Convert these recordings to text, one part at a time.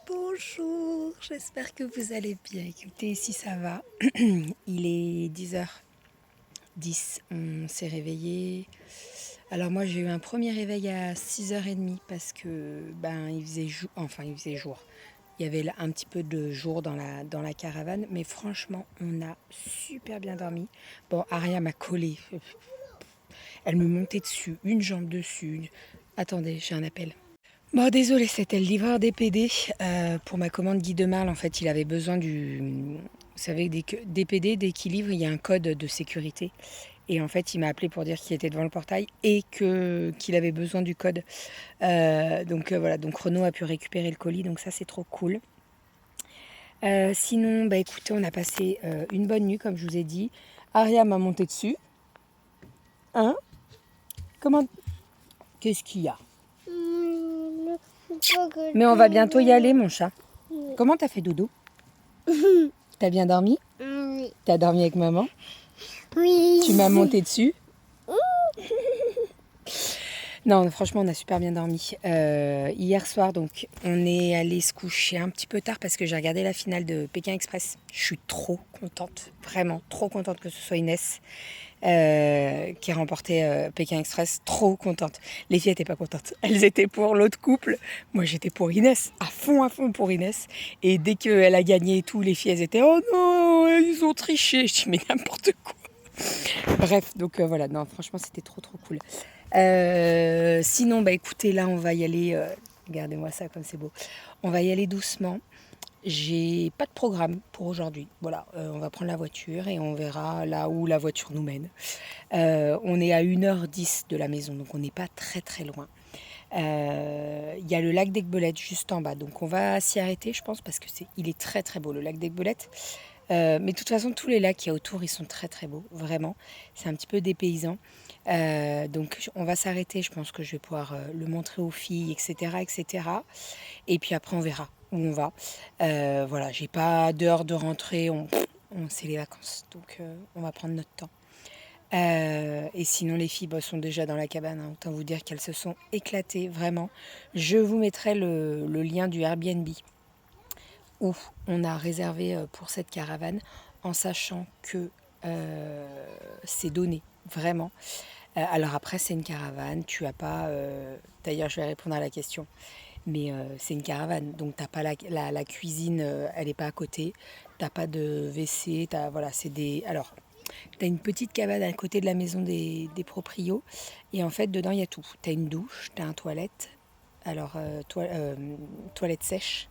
Bonjour, j'espère que vous allez bien. Écoutez, ici ça va. Il est 10h10, on s'est réveillé. Alors moi j'ai eu un premier réveil à 6h30 parce que il faisait jour. Il y avait un petit peu de jour dans la caravane, mais franchement on a super bien dormi. Bon, Aria m'a collé. Elle me montait dessus, une jambe dessus. Attendez, j'ai un appel. Bon, désolé, c'était le livreur DPD pour ma commande Guy de Marle. En fait, il avait besoin Vous savez, DPD, dès qu'il livre, il y a un code de sécurité. Et en fait, il m'a appelé pour dire qu'il était devant le portail et qu'il avait besoin du code. Voilà, donc Renaud a pu récupérer le colis, donc ça, c'est trop cool. Sinon, écoutez, on a passé une bonne nuit, comme je vous ai dit. Aria m'a monté dessus. Hein? Comment? Qu'est-ce qu'il y a? Mais on va bientôt y aller, mon chat. Comment t'as fait dodo? T'as bien dormi? Oui. T'as dormi avec maman? Oui. Tu m'as monté dessus? Non, franchement, on a super bien dormi. Hier soir, donc, on est allé se coucher un petit peu tard parce que j'ai regardé la finale de Pékin Express. Je suis trop contente, vraiment trop contente que ce soit Inès qui a remporté Pékin Express. Trop contente. Les filles n'étaient pas contentes. Elles étaient pour l'autre couple. Moi, j'étais pour Inès, à fond pour Inès. Et dès qu'elle a gagné et tout, les filles, elles étaient « Oh non, ils ont triché !» Je dis « Mais n'importe quoi !» Bref, donc voilà, non, franchement, c'était trop cool. Sinon, écoutez, là, on va y aller. Regardez-moi ça, comme c'est beau. On va y aller doucement. J'ai pas de programme pour aujourd'hui. Voilà, on va prendre la voiture et on verra là où la voiture nous mène. On est à 1h10 de la maison, donc on n'est pas très loin. Il y a le lac d'Aiguebelette juste en bas, donc on va s'y arrêter, je pense, parce que il est très beau, le lac d'Aiguebelette. Mais de toute façon, tous les lacs qu'il y a autour, ils sont très beaux, vraiment. C'est un petit peu dépaysant. Donc on va s'arrêter, je pense que je vais pouvoir le montrer aux filles, etc. Et puis après, on verra où on va. Voilà, j'ai pas d'heure de rentrée, c'est les vacances, donc on va prendre notre temps. Et sinon, les filles sont déjà dans la cabane, hein. Autant vous dire qu'elles se sont éclatées, vraiment. Je vous mettrai le lien du Airbnb où on a réservé pour cette caravane en sachant que c'est donné, vraiment. Alors après, c'est une caravane, tu as pas... D'ailleurs, je vais répondre à la question. Mais c'est une caravane, donc t'as pas la cuisine, elle n'est pas à côté. T'as pas de WC, voilà, c'est des... Alors, t'as une petite cabane à côté de la maison des proprios. Et en fait, dedans, il y a tout. T'as une douche, t'as un toilette. Alors, toilette sèche,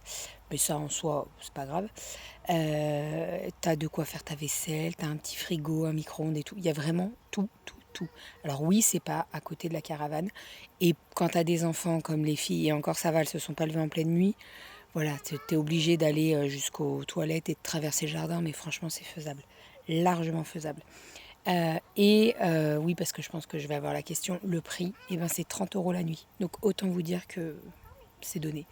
mais ça en soi, c'est pas grave. T'as de quoi faire ta vaisselle, t'as un petit frigo, un micro-ondes et tout. Il y a vraiment tout. Alors oui, c'est pas à côté de la caravane. Et quand t'as des enfants comme les filles, et encore ça va, elles se sont pas levées en pleine nuit, voilà, t'es obligé d'aller jusqu'aux toilettes et de traverser le jardin, mais franchement, c'est faisable. Largement faisable. Oui, parce que je pense que je vais avoir la question, le prix, c'est 30 € la nuit. Donc autant vous dire que c'est donné.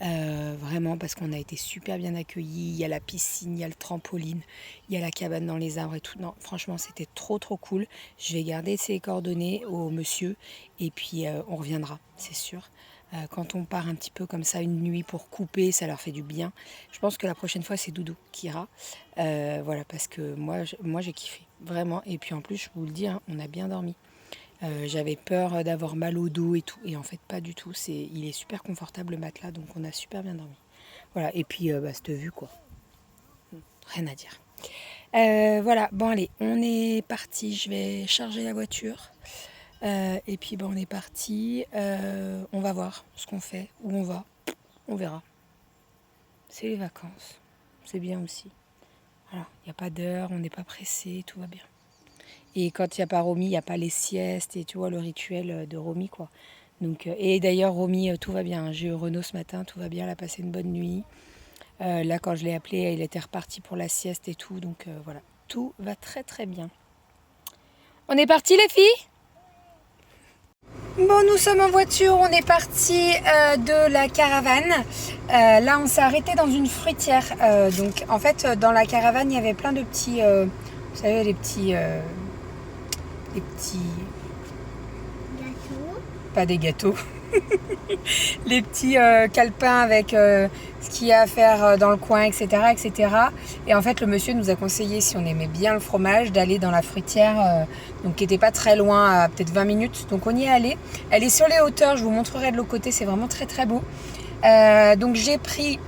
Vraiment, parce qu'on a été super bien accueillis. Il y a la piscine, il y a le trampoline, il y a la cabane dans les arbres et tout. Non, franchement, c'était trop cool. Je vais garder ses coordonnées au monsieur et puis on reviendra, c'est sûr. Quand on part un petit peu comme ça une nuit pour couper, ça leur fait du bien. Je pense que la prochaine fois, c'est Doudou qui ira. Voilà, parce que moi j'ai kiffé, vraiment. Et puis en plus, je vous le dis, hein, on a bien dormi. J'avais peur d'avoir mal au dos et tout. Et en fait, pas du tout. Il est super confortable, le matelas, donc on a super bien dormi. Voilà, et puis cette vue, quoi. Rien à dire. Voilà, bon allez, on est parti. Je vais charger la voiture. Et puis on est parti. On va voir ce qu'on fait, où on va. On verra. C'est les vacances. C'est bien aussi. Voilà, il n'y a pas d'heure, on n'est pas pressé, tout va bien. Et quand il n'y a pas Romy, il n'y a pas les siestes et tu vois le rituel de Romy, quoi. Donc, et d'ailleurs, Romy, tout va bien. J'ai eu Renaud ce matin, tout va bien, elle a passé une bonne nuit. Là, quand je l'ai appelé, il était reparti pour la sieste et tout. Donc voilà, tout va très bien. On est parti les filles? Bon, nous sommes en voiture, on est parti de la caravane. Là, on s'est arrêté dans une fruitière. Donc, en fait, dans la caravane, il y avait plein de petits... vous savez, les petits... Gâteaux. Pas des gâteaux. les petits calepins avec ce qu'il y a à faire dans le coin, etc., etc. Et en fait, le monsieur nous a conseillé, si on aimait bien le fromage, d'aller dans la fruitière, donc qui n'était pas très loin, à peut-être 20 minutes. Donc on y est allé. Elle est sur les hauteurs, je vous montrerai de l'autre côté, c'est vraiment très très beau. Donc j'ai pris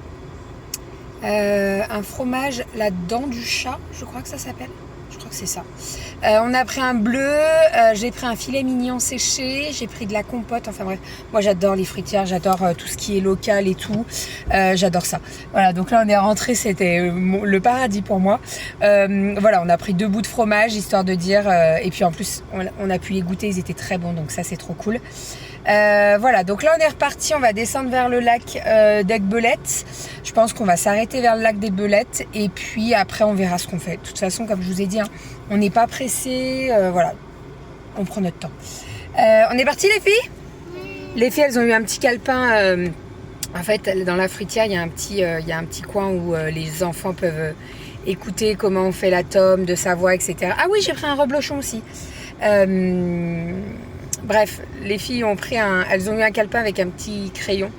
un fromage, la dent du chat, je crois que ça s'appelle. Je crois que c'est ça. On a pris un bleu, j'ai pris un filet mignon séché, j'ai pris de la compote, enfin bref. Moi j'adore les fruitières, j'adore tout ce qui est local et tout. J'adore ça. Voilà, donc là on est rentré, c'était le paradis pour moi. Voilà, on a pris 2 bouts de fromage, histoire de dire... et puis en plus, on a pu les goûter, ils étaient très bons, donc ça c'est trop cool. Voilà, donc là on est reparti, on va descendre vers le lac d'Aiguebelette. Je pense qu'on va s'arrêter vers le lac d'Aiguebelette et puis après on verra ce qu'on fait. De toute façon, comme je vous ai dit, hein, on n'est pas pressé, voilà, on prend notre temps. On est parti les filles? Les filles, elles ont eu un petit calepin. En fait, dans la fruitière, il y a un petit coin où les enfants peuvent écouter comment on fait la tome, de sa voix, etc. Ah oui, j'ai pris un reblochon aussi. Bref, les filles elles ont eu un calepin avec un petit crayon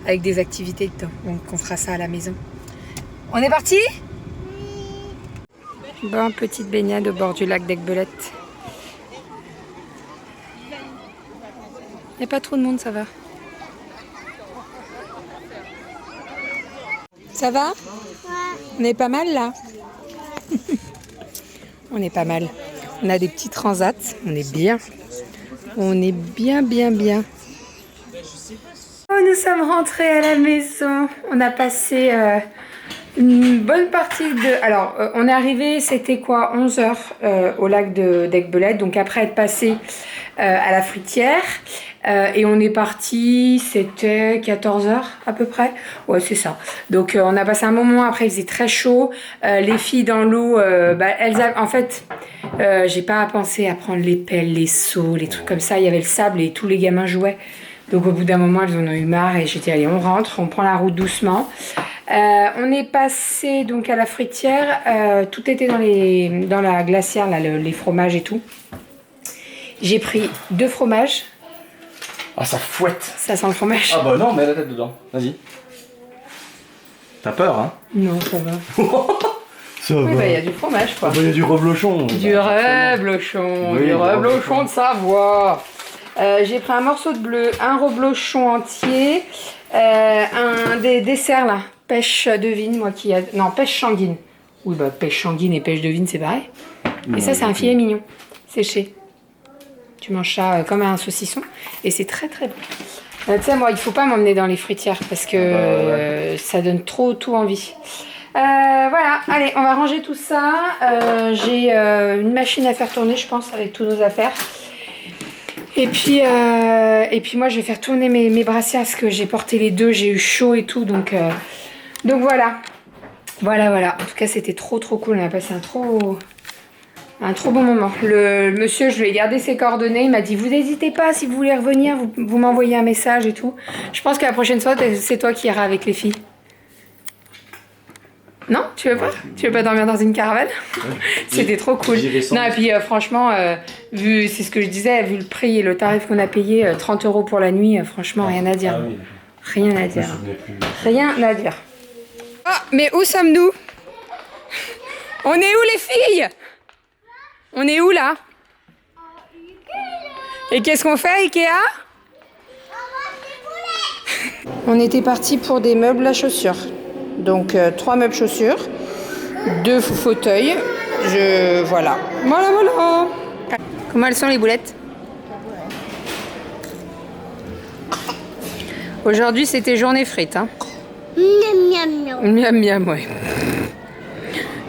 avec des activités dedans. Donc on fera ça à la maison. On est parti? Bon, petite baignade au bord du lac d'Aiguebelette. Il n'y a pas trop de monde, ça va. Ça va? Ouais. On est pas mal là? On est pas mal. On a des petits transats, on est bien. On est bien, bien, bien. Oh, nous sommes rentrés à la maison. On a passé une bonne partie de... Alors, on est arrivé, c'était quoi, 11h au lac d'Aiguebelette. Donc après être passé à la fruitière. Et on est parti, c'était 14h à peu près. Ouais, c'est ça. Donc on a passé un moment, après il faisait très chaud. Les filles dans l'eau, en fait, j'ai pas pensé à prendre les pelles, les seaux, les trucs comme ça. Il y avait le sable et tous les gamins jouaient. Donc au bout d'un moment, elles en ont eu marre et j'ai dit allez, on rentre, on prend la route doucement. On est passé donc à la fruitière. Tout était dans la glacière, là, les fromages et tout. J'ai pris 2 fromages. Ah, ça fouette. Ça sent le fromage. Ah bah non, mets la tête dedans. Vas-y. T'as peur, hein? Non, ça va. Ça oui, va. bah il y a du fromage, quoi. Ah bah il y a du reblochon. Du reblochon, oui, du reblochon de Savoie. J'ai pris un morceau de bleu, un reblochon entier, des desserts là, pêche de vigne, non, pêche changuine. Oui, bah pêche changuine et pêche de vigne, c'est pareil. Et ça, c'est un filet mignon, séché. Tu manges ça comme un saucisson et c'est très très bon. Tu sais, moi, il faut pas m'emmener dans les fruitières parce que ça donne trop tout envie. Voilà, allez, on va ranger tout ça. J'ai une machine à faire tourner, je pense, avec toutes nos affaires. Et puis moi, je vais faire tourner mes brassières parce que j'ai porté les 2, j'ai eu chaud et tout, donc voilà. Voilà. En tout cas, c'était trop cool. On a passé un trop bon moment. Le monsieur, je lui ai gardé ses coordonnées. Il m'a dit, vous n'hésitez pas, si vous voulez revenir, vous m'envoyez un message et tout. Je pense que la prochaine fois, c'est toi qui iras avec les filles. Non, tu veux pas? Tu veux pas dormir dans une caravane? C'était trop cool. Non, et puis franchement, c'est ce que je disais, vu le prix et le tarif qu'on a payé, 30 € pour la nuit, franchement, rien à dire. Ah, oui. Rien à dire. Rien à dire. Ah, mais où sommes-nous? On est où les filles? On est où là? Et qu'est-ce qu'on fait, Ikea? On était parti pour des meubles à chaussures. Donc 3 meubles chaussures, 2 fauteuils. Voilà. Comment elles sont les boulettes? Aujourd'hui c'était journée frites. Hein. Miam miam, ouais.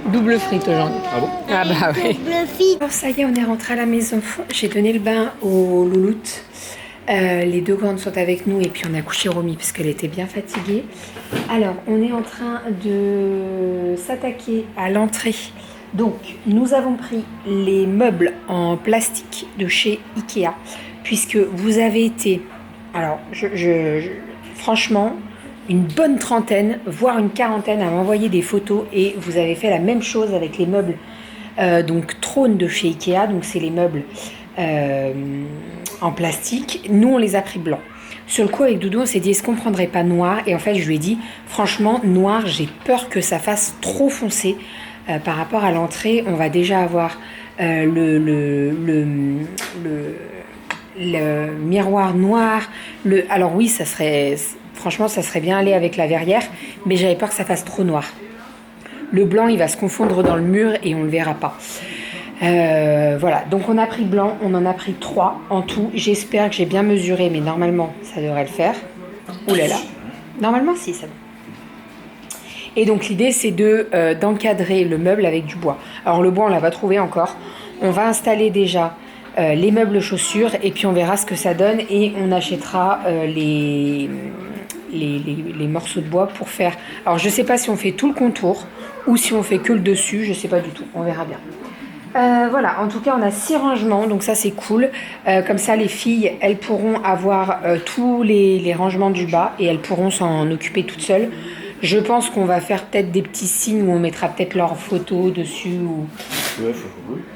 Double frite aujourd'hui. Ah bon? Ah bah oui. Double frite. Bon, ça y est, on est rentré à la maison. J'ai donné le bain aux louloutes. Les 2 grandes sont avec nous et puis on a couché Romy parce qu'elle était bien fatiguée. Alors, on est en train de s'attaquer à l'entrée. Donc, nous avons pris les meubles en plastique de chez Ikea puisque vous avez été, alors, franchement, une bonne trentaine, voire une quarantaine à m'envoyer des photos et vous avez fait la même chose avec les meubles donc trône de chez Ikea, donc c'est les meubles en plastique. Nous on les a pris blancs. Sur le coup, avec Doudou, on s'est dit, est-ce qu'on prendrait pas noir? Et en fait, je lui ai dit, franchement, noir, j'ai peur que ça fasse trop foncé. Par rapport à l'entrée, on va déjà avoir le miroir noir. Alors oui, franchement, ça serait bien aller avec la verrière, mais j'avais peur que ça fasse trop noir. Le blanc, il va se confondre dans le mur et on ne le verra pas. Voilà, donc on a pris blanc, on en a pris 3 en tout. J'espère que j'ai bien mesuré, mais normalement, ça devrait le faire. Ouh là là, normalement, si, ça va. Et donc l'idée, c'est d'encadrer le meuble avec du bois. Alors le bois, on l'a pas trouvé encore. On va installer déjà les meubles chaussures et puis on verra ce que ça donne et on achètera les morceaux de bois pour faire. Alors je sais pas si on fait tout le contour ou si on fait que le dessus, je sais pas du tout, on verra bien. Voilà, en tout cas on a 6 rangements, donc ça c'est cool. Comme ça les filles, elles pourront avoir tous les rangements du bas et elles pourront s'en occuper toutes seules. Je pense qu'on va faire peut-être des petits signes où on mettra peut-être leurs photos dessus. Ouais,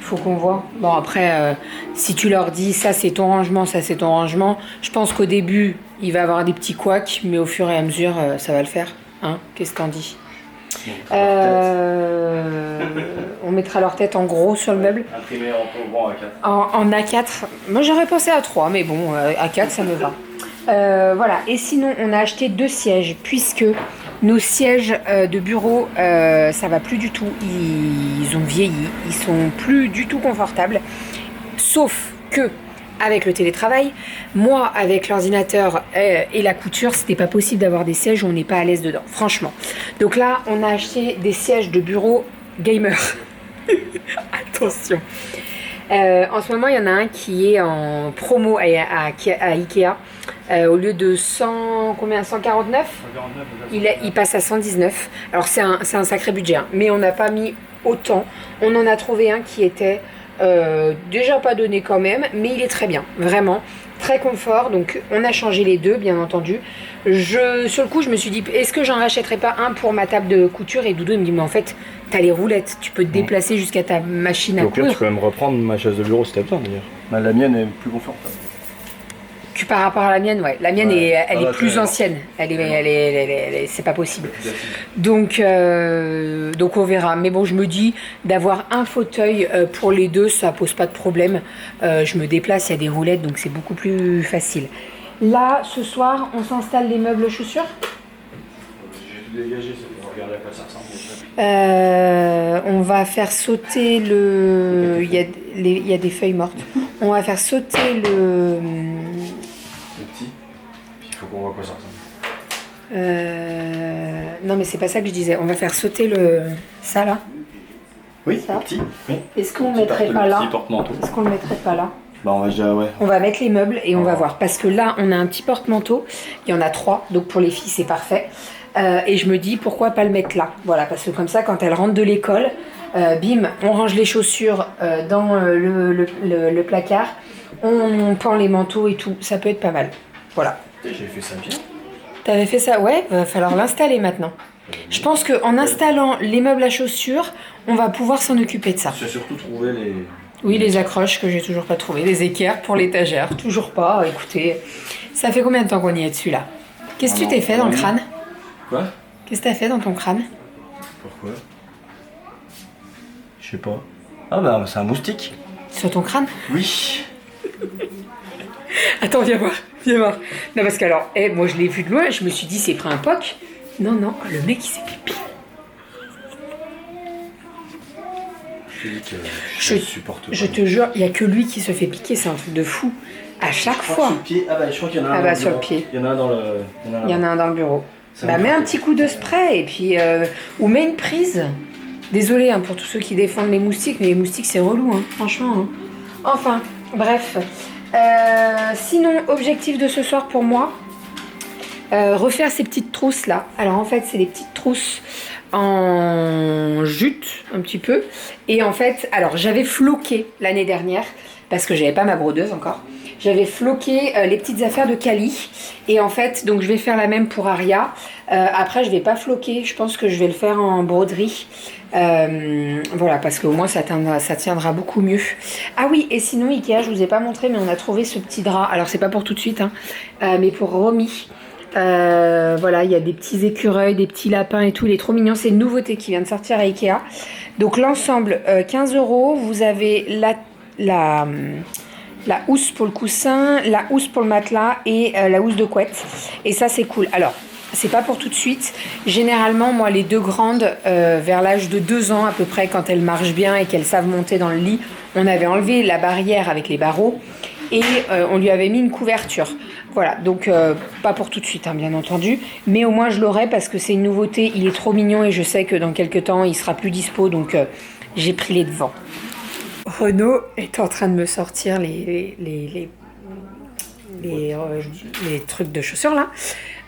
faut qu'on voit. Bon après, si tu leur dis ça c'est ton rangement, ça c'est ton rangement, je pense qu'au début il va y avoir des petits couacs, mais au fur et à mesure ça va le faire. Hein, qu'est-ce que t'en dis? On mettra leur tête en gros sur le meuble. Imprimé en grand A4. En A4. Moi j'aurais pensé à 3, mais bon, A4 ça me va. Voilà, et sinon on a acheté 2 sièges puisque nos sièges de bureau ça va plus du tout, ils ont vieilli, ils sont plus du tout confortables, sauf que avec le télétravail, moi avec l'ordinateur et la couture, c'était pas possible d'avoir des sièges où on n'est pas à l'aise dedans, franchement. Donc là on a acheté des sièges de bureau gamer. Attention. En ce moment, il y en a un qui est en promo à Ikea. Au lieu de 149, il passe à 119. Alors c'est un sacré budget, hein, mais on n'a pas mis autant. On en a trouvé un qui était déjà pas donné quand même, mais il est très bien, vraiment. Très confort, donc on a changé les 2, bien entendu. Sur le coup, je me suis dit, est-ce que j'en rachèterais pas un pour ma table de couture? Et Doudou il me dit, mais en fait, t'as les roulettes, tu peux te déplacer jusqu'à ta machine à coudre. Tu peux même reprendre ma chaise de bureau si t'as besoin d'ailleurs. La mienne est plus confortable. Par rapport à la mienne, ouais. La mienne, elle est plus ancienne. C'est pas possible. Donc on verra. Mais bon, je me dis d'avoir un fauteuil pour les 2, ça pose pas de problème. Je me déplace, il y a des roulettes, donc c'est beaucoup plus facile. Là, ce soir, on s'installe les meubles chaussures. J'ai tout dégagé, c'est pour regarder à quoi ça ressemble. On va faire sauter le... Il y a des feuilles mortes. On va faire sauter le petit. Puis il faut qu'on voit à quoi ça ressemble. Non mais c'est pas ça que je disais. On va faire sauter ça là. Oui, ça. Le petit. Oui. Est-ce qu'on mettrait pas là? Est-ce qu'on le mettrait pas là? Bah on va déjà, ouais. On va mettre les meubles et on va voir. Parce que là, on a un petit porte-manteau. Il y en a 3, donc pour les filles, c'est parfait. Et je me dis, pourquoi pas le mettre là? Voilà, parce que comme ça, quand elles rentrent de l'école, bim, on range les chaussures dans le placard. On pend les manteaux et tout. Ça peut être pas mal. Voilà. J'ai fait ça bien. T'avais fait ça? Ouais, va falloir l'installer maintenant. Je pense qu'en installant les meubles à chaussures, on va pouvoir s'en occuper de ça. J'ai surtout trouvé les... Oui, les accroches que j'ai toujours pas trouvées, les équerres pour l'étagère, toujours pas. Écoutez, ça fait combien de temps qu'on y est dessus là? Qu'est-ce que tu t'es fait dans le crâne? Quoi? Qu'est-ce que t'as fait dans ton crâne? Pourquoi? Je sais pas. Ah bah c'est un moustique. Sur ton crâne? Oui. Attends, viens voir, viens voir. Non parce que alors, moi je l'ai vu de loin, je me suis dit c'est pris un poc. Non, non, le mec il s'est pipi. Je te jure, il n'y a que lui qui se fait piquer, c'est un truc de fou. À chaque fois. Sur le pied. Ah bah je crois qu'il y en a un. Ah bah sur le pied. Il y en a un dans le. Il y en a un dans le bureau. Bah mets un petit coup de spray et puis ou mets une prise. Désolée hein, pour tous ceux qui défendent les moustiques, mais les moustiques c'est relou, hein, franchement. Hein. Enfin, bref. Sinon, objectif de ce soir pour moi, refaire ces petites trousses là. Alors en fait, c'est des petites trousses en jute un petit peu. Et en fait, alors j'avais floqué l'année dernière parce que j'avais pas ma brodeuse encore. j'avais floqué les petites affaires de Cali. Et en fait, donc je vais faire la même pour Aria. Après, je vais pas floquer. Je pense que je vais le faire en broderie. Voilà, parce qu'au moins ça tiendra beaucoup mieux. Ah oui, et sinon Ikea, je vous ai pas montré, mais on a trouvé ce petit drap. Alors c'est pas pour tout de suite, hein, mais pour Romy. Voilà, il y a des petits écureuils, des petits lapins et tout. Il est trop mignon. C'est une nouveauté qui vient de sortir à Ikea. Donc l'ensemble, 15 €. Vous avez la housse pour le coussin, la housse pour le matelas et la housse de couette. Et ça, c'est cool. Alors, c'est pas pour tout de suite. Généralement, moi, les deux grandes, vers l'âge de 2 ans à peu près, quand elles marchent bien et qu'elles savent monter dans le lit, on avait enlevé la barrière avec les barreaux et on lui avait mis une couverture. Voilà, donc pas pour tout de suite, hein, bien entendu. Mais au moins, je l'aurai parce que c'est une nouveauté. Il est trop mignon et je sais que dans quelques temps, il sera plus dispo. Donc, j'ai pris les devants. Renaud est en train de me sortir les trucs de chaussures là.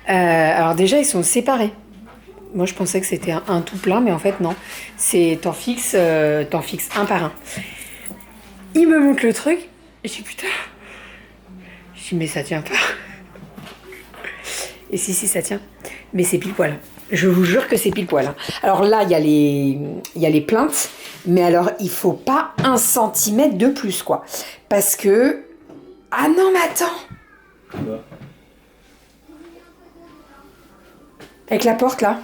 Alors déjà, ils sont séparés. Moi, je pensais que c'était un tout plein, mais en fait, non. C'est t'en fixes un par un. Il me montre le truc. Et je dis putain. Je dis mais ça tient pas. Et si, ça tient. Mais c'est pile poil. Je vous jure que c'est pile poil. Alors là, il y a les plaintes. Mais alors, il faut pas 1 centimètre de plus, quoi. Parce que... Ah non, mais attends. Ouais. Avec la porte, là.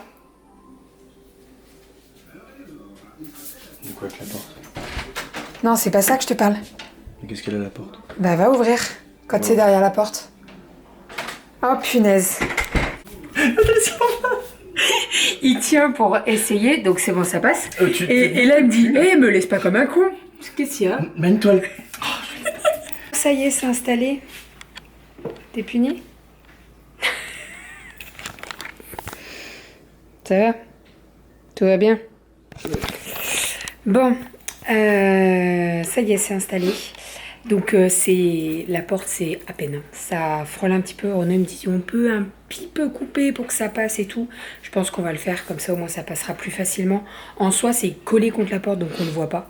De quoi avec la porte? Non, c'est pas ça que je te parle. Mais qu'est-ce qu'elle a à la porte? Bah, va ouvrir. Quand c'est derrière la porte. Oh, punaise. Il tient pour essayer, donc c'est bon, ça passe. Et là, il me dit, me laisse pas comme un con. Qu'est-ce qu'il y a? Mène-toi. Ça y est, c'est installé. T'es puni? Ça va? Tout va bien? Bon, ça y est, c'est installé. Donc c'est la porte, c'est à peine. Ça frôle un petit peu. Renaud me dit on peut un petit peu couper pour que ça passe et tout. Je pense qu'on va le faire comme ça, au moins ça passera plus facilement. En soi, c'est collé contre la porte, donc on ne le voit pas.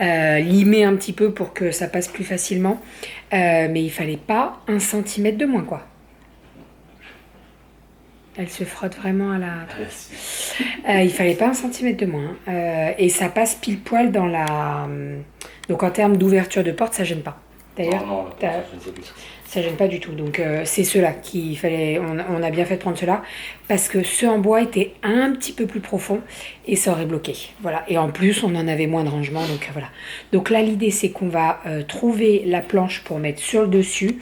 Limer un petit peu pour que ça passe plus facilement. Mais il fallait pas 1 centimètre de moins, quoi. Elle se frotte vraiment à la... il fallait pas 1 centimètre de moins. Et ça passe pile poil dans la... Donc en termes d'ouverture de porte, ça gêne pas. D'ailleurs, non, ça gêne pas du tout. Donc c'est ceux-là qu'il fallait... On a bien fait de prendre ceux-là. Parce que ceux en bois étaient un petit peu plus profonds et ça aurait bloqué. Voilà. Et en plus, on en avait moins de rangement. Donc voilà. Donc là, l'idée, c'est qu'on va trouver la planche pour mettre sur le dessus.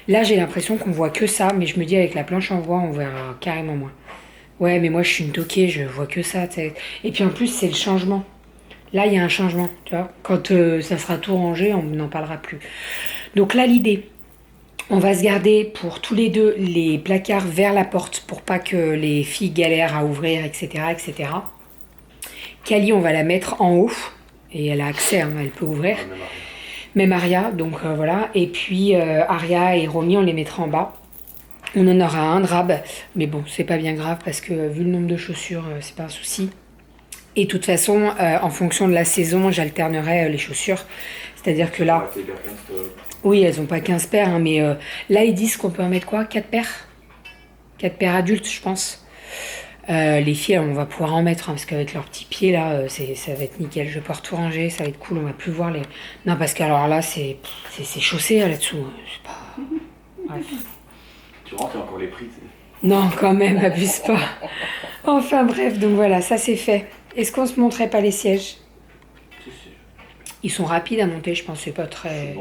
Là, j'ai l'impression qu'on voit que ça. Mais je me dis, avec la planche en bois, on verra carrément moins. Ouais, mais moi, je suis une toquée. Je vois que ça. T'sais. Et puis en plus, c'est le changement. Là, il y a un changement, tu vois. Quand ça sera tout rangé, on n'en parlera plus. Donc là, l'idée, on va se garder pour tous les deux les placards vers la porte pour pas que les filles galèrent à ouvrir, etc., etc. Kali, on va la mettre en haut. Et elle a accès, hein, elle peut ouvrir. Même Aria, donc voilà. Et puis Aria et Romy, on les mettra en bas. On en aura un drap. Mais bon, c'est pas bien grave parce que vu le nombre de chaussures, c'est pas un souci. Et de toute façon, en fonction de la saison, j'alternerai les chaussures. C'est-à-dire que là... Oui, elles n'ont pas 15 paires, hein, mais là, ils disent qu'on peut en mettre quoi? 4 paires? 4 paires adultes, je pense. Les filles, on va pouvoir en mettre, hein, parce qu'avec leurs petits pieds, là, ça va être nickel. Je vais pouvoir tout ranger, ça va être cool, on va plus voir les... Non, parce que alors là, c'est chaussé là-dessous. C'est pas... Bref. Tu rentres, il y a encore les prix. Non, quand même, abuse pas. Enfin bref, donc voilà, ça c'est fait. Est-ce qu'on se montrait pas les sièges? Ils sont rapides à monter, je pense, c'est pas très...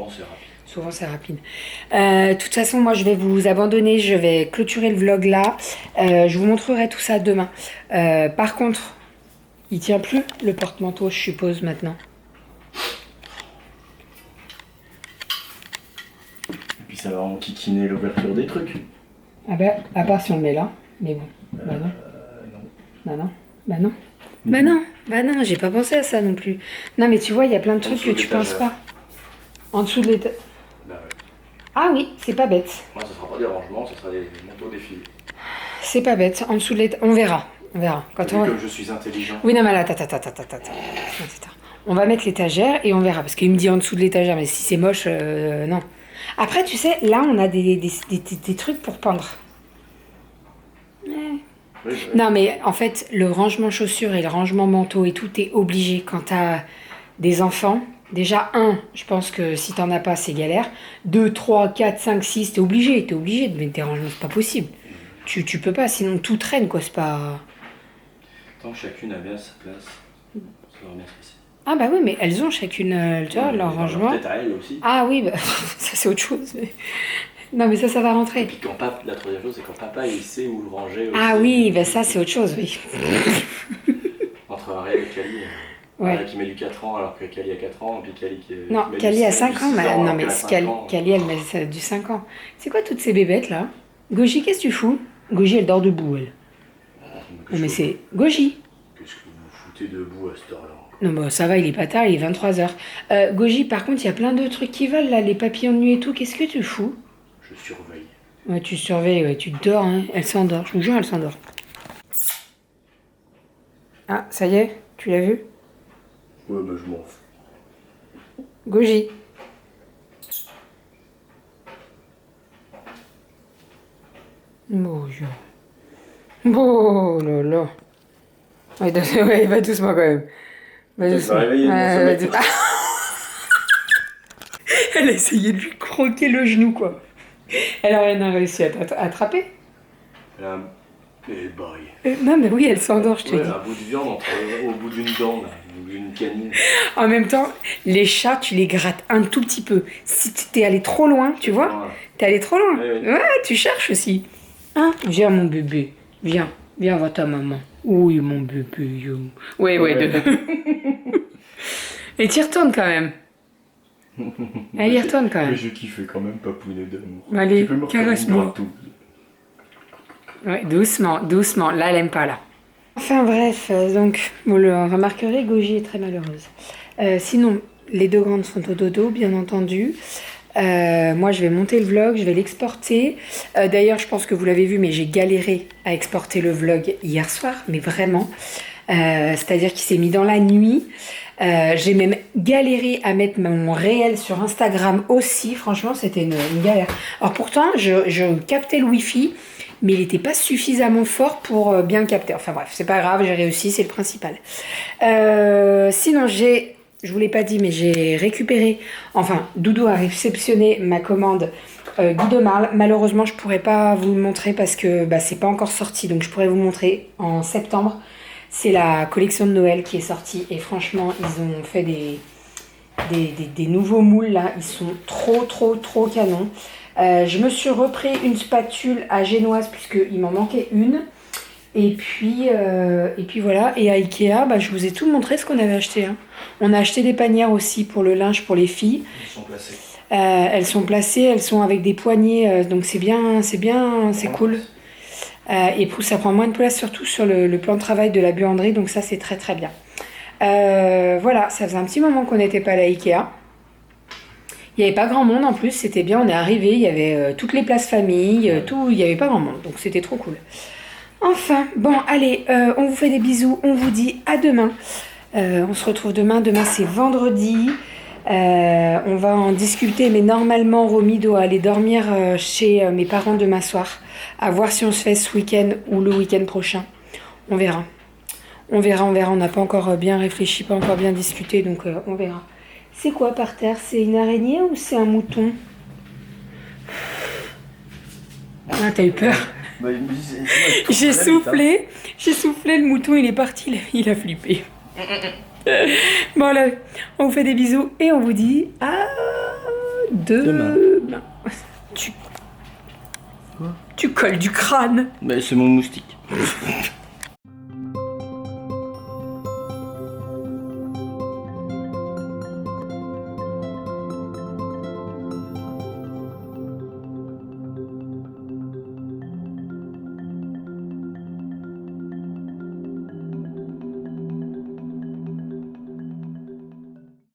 Souvent c'est rapide. De toute façon, moi je vais vous abandonner, je vais clôturer le vlog là. Je vous montrerai tout ça demain. Par contre, il tient plus le porte-manteau, je suppose, maintenant. Et puis ça va enquiquiner l'ouverture des trucs. Ah bah, à part si on le met là, mais bon. Bah non. Bah non. Bah non. Bah non. Bah non, j'ai pas pensé à ça non plus. Non mais tu vois, il y a plein de trucs que tu penses pas. En dessous de l'étage. Bah ouais. Ah oui, c'est pas bête. Moi, ça sera pas des rangements, ça sera des manteaux défilés. C'est pas bête. En dessous de l'étage. On verra. On verra. Quand on... Comme je suis intelligent. Oui, non mais là, on va mettre l'étagère et on verra. Parce qu'il me dit en dessous de l'étagère, mais si c'est moche, non. Après, tu sais, là, on a des trucs pour pendre. Ouais. Oui, Non, mais en fait, le rangement chaussures et le rangement manteau et tout, t'es obligé quand t'as des enfants. Déjà, je pense que si t'en as pas, c'est galère. 2, 3, 4, 5, 6, t'es obligé. T'es obligé de mettre des rangements, c'est pas possible. Tu peux pas, sinon tout traîne, quoi, c'est pas... Tant que chacune a bien sa place, ça va bien se passer. Ah bah oui, mais elles ont chacune, tu vois, leur rangement. Peut-être à elle aussi. Ah oui, bah, ça c'est autre chose. Non, mais ça va rentrer. Et puis la troisième chose, c'est quand papa il sait où le ranger aussi. Ah oui, bah ça c'est autre chose, oui. Entre Ariel et Kali, Ouais. qui met du 4 ans alors que Kali a 4 ans, et puis Kali qui Non, met Kali a 5 ans, mais alors non, mais qu'elle a 5 ans. Kali elle met du 5 ans. C'est quoi toutes ces bébêtes là? Goji, qu'est-ce que tu fous? Goji, elle dort debout, elle. Non, mais c'est Goji. Qu'est-ce que vous foutez debout à cette heure-là? Non, bah ça va, il est pas tard, il est 23h. Goji, par contre, il y a plein de trucs qui volent là, les papillons de nuit et tout. Qu'est-ce que tu fous? Je surveille. Ouais, tu surveilles, ouais, tu dors, hein. Elle s'endort, je vous jure, elle s'endort. Ah, ça y est, tu l'as vu? Ouais, bah je m'en fous. Goji. Bonjour. Oh là là. Ouais, il va doucement quand même. Va doucement. Va doucement. Elle a essayé de lui croquer le genou, quoi. Elle a rien réussi à attraper. Et boy. Non, mais oui, elle s'endort, je te dis. Un bout de viande au bout d'une dent, là, d'une canine. En même temps, les chats, tu les grattes un tout petit peu. Si t'es allé trop loin, tu vois, t'es allé trop loin. Oui. Ouais, tu cherches aussi. Hein? Viens, mon bébé. Viens voir ta maman. Oui, mon bébé. Ouais. Et t'y retournes quand même. Elle y retourne quand même. Mais je kiffe quand même papounet d'amour. Allez, caresse-moi. Ouais, doucement. Là, elle aime pas, là. Enfin bref, donc, vous le remarquerez, Goji est très malheureuse. Sinon, les deux grandes sont au dodo, bien entendu. Moi, je vais monter le vlog, je vais l'exporter. D'ailleurs, je pense que vous l'avez vu, mais j'ai galéré à exporter le vlog hier soir, mais vraiment. C'est-à-dire qu'il s'est mis dans la nuit. J'ai même galéré à mettre mon réel sur Instagram aussi. Franchement, c'était une galère. Alors pourtant, je captais le Wi-Fi, mais il n'était pas suffisamment fort pour bien capter. Enfin bref, c'est pas grave, j'ai réussi, c'est le principal. Sinon, je vous l'ai pas dit, mais j'ai récupéré, enfin, Doudou a réceptionné ma commande Guy de Marle. Malheureusement, je pourrais pas vous le montrer parce que c'est pas encore sorti, donc je pourrais vous montrer en septembre. C'est la collection de Noël qui est sortie et franchement, ils ont fait des nouveaux moules là. Ils sont trop canons. Je me suis repris une spatule à génoise puisqu'il m'en manquait une. Et puis voilà. Et à Ikea, je vous ai tout montré ce qu'on avait acheté. Hein. On a acheté des panières aussi pour le linge pour les filles. Ils sont placés. Elles sont placées, elles sont avec des poignées. Donc c'est cool. Et ça prend moins de place surtout sur le plan de travail de la buanderie, donc ça c'est très bien. Voilà, ça faisait un petit moment qu'on n'était pas à la Ikea. Il n'y avait pas grand monde en plus, c'était bien, on est arrivé, il y avait toutes les places famille, tout, il n'y avait pas grand monde, donc c'était trop cool. Enfin, bon allez, on vous fait des bisous, on vous dit à demain. On se retrouve demain c'est vendredi. On va en discuter, mais normalement Romy doit aller dormir chez mes parents demain soir. À voir si on se fait ce week-end ou le week-end prochain. On verra. On n'a pas encore bien réfléchi, pas encore bien discuté, donc on verra. C'est quoi par terre? C'est une araignée ou c'est un mouton? Ah, t'as eu peur? J'ai soufflé, le mouton il est parti, il a flippé. Bon là, on vous fait des bisous et on vous dit à demain. Tu colles du crâne. C'est mon moustique.